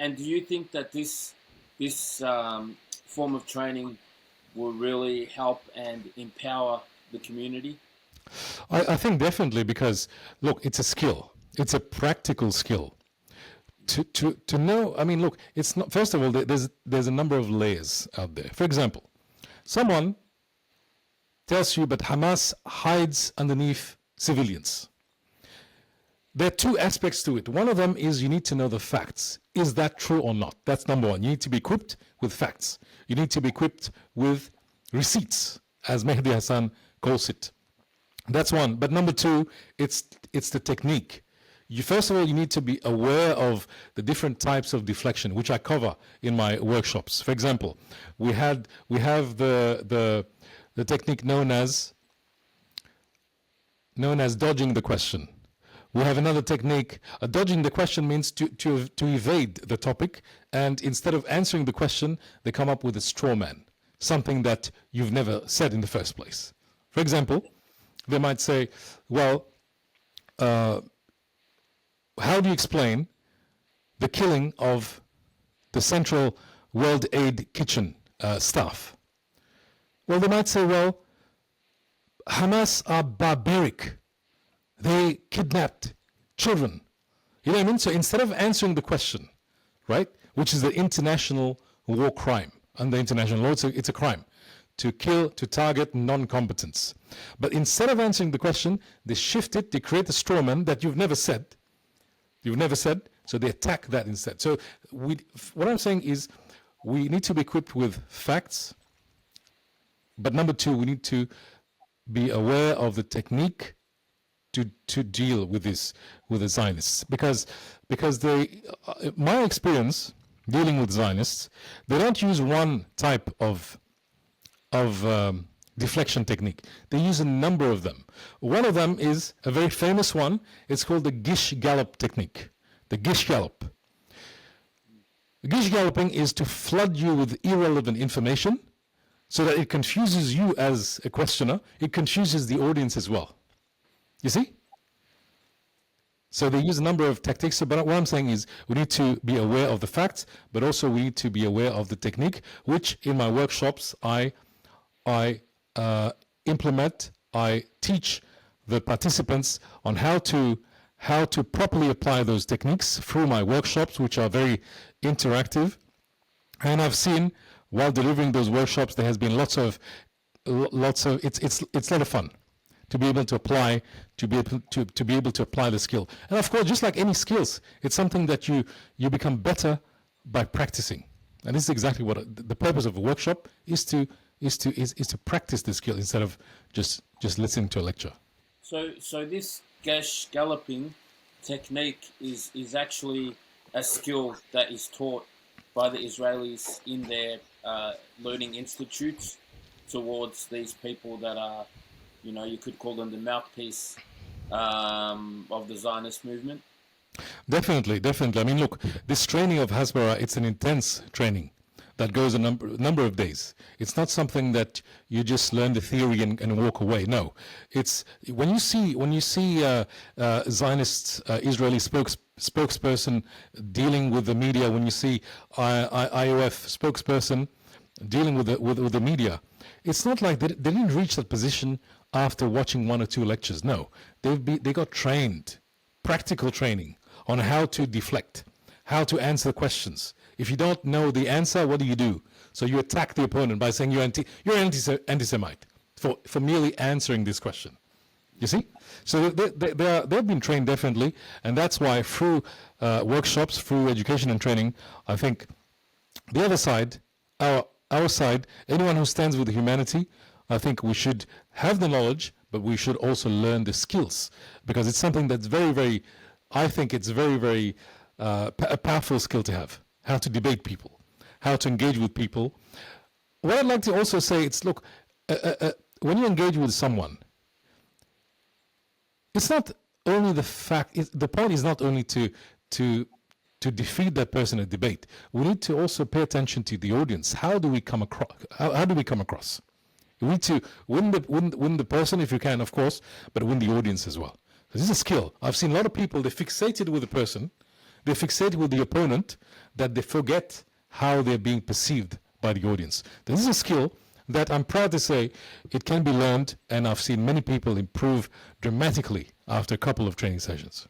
And do you think that this form of training will really help and empower the community? I think definitely because, look, it's a skill. It's a practical skill. To know, I mean, look, it's not, first of all, there's a number of layers out there. For example, someone tells you, but Hamas hides underneath civilians. There are two aspects to it. One of them is you need to know the facts. Is that true or not? That's number one. You need to be equipped with facts. You need to be equipped with receipts, as Mehdi Hassan calls it. That's one. But number two, it's the technique. First of all, you need to be aware of the different types of deflection, which I cover in my workshops. For example, we have the technique known as dodging the question. We have another technique. Dodging the question means to evade the topic, and instead of answering the question, they come up with a straw man, something that you've never said in the first place. For example, they might say, well, how do you explain the killing of the Central World Aid Kitchen staff? Well, they might say, well, Hamas are barbaric. They kidnapped children. You know what I mean? So instead of answering the question, right, which is the international war crime, under international law, it's a crime to kill, to target non-combatants. But instead of answering the question, they shift it, they create a straw man that you've never said, so they attack that instead. So what I'm saying is we need to be equipped with facts, but number two, we need to be aware of the technique to deal with the Zionists, because my experience dealing with Zionists, they don't use one type of deflection technique. They use a number of them. One of them is a very famous one. It's called the Gish Gallop technique. The Gish Gallop. Gish galloping is to flood you with irrelevant information so that it confuses you as a questioner. It confuses the audience as well. You see? So they use a number of tactics, but what I'm saying is we need to be aware of the facts, but also we need to be aware of the technique, which in my workshops I implement. I teach the participants on how to properly apply those techniques through my workshops, which are very interactive. And I've seen while delivering those workshops, there has been lots of it's a lot of fun to be able to apply to be able to apply the skill. And of course, just like any skills, it's something that you become better by practicing. And this is exactly what the purpose of a workshop is to practice the skill instead of just listening to a lecture. So this gash galloping technique is actually a skill that is taught by the Israelis in their learning institutes towards these people that are, you could call them the mouthpiece of the Zionist movement. Definitely. I mean, look, this training of Hasbara, it's an intense training that goes a number of days. It's not something that you just learn the theory and walk away. No, it's when you see Zionist Israeli spokesperson dealing with the media, when you see IOF spokesperson dealing with the media, it's not like they didn't reach that position after watching one or two lectures. No, they got trained, practical training on how to deflect, how to answer questions. If you don't know the answer, what do? So you attack the opponent by saying you're anti-Semite for merely answering this question. You see? So they've been trained definitely, and that's why through workshops, through education and training, I think the other side, our side, anyone who stands with humanity, I think we should have the knowledge, but we should also learn the skills, because it's something that's very, very, I think it's very, very a powerful skill to have. How to debate people, how to engage with people. What I'd like to also say, it's look, when you engage with someone, it's not only the fact, the point is not only to defeat that person in a debate. We need to also pay attention to the audience. How do we come across? How do we come across? You need to win the person if you can, of course, but win the audience as well. This is a skill. I've seen a lot of people, they're fixated with a person, They're fixated with the opponent that they forget how they're being perceived by the audience. This is a skill that I'm proud to say it can be learned, and I've seen many people improve dramatically after a couple of training sessions.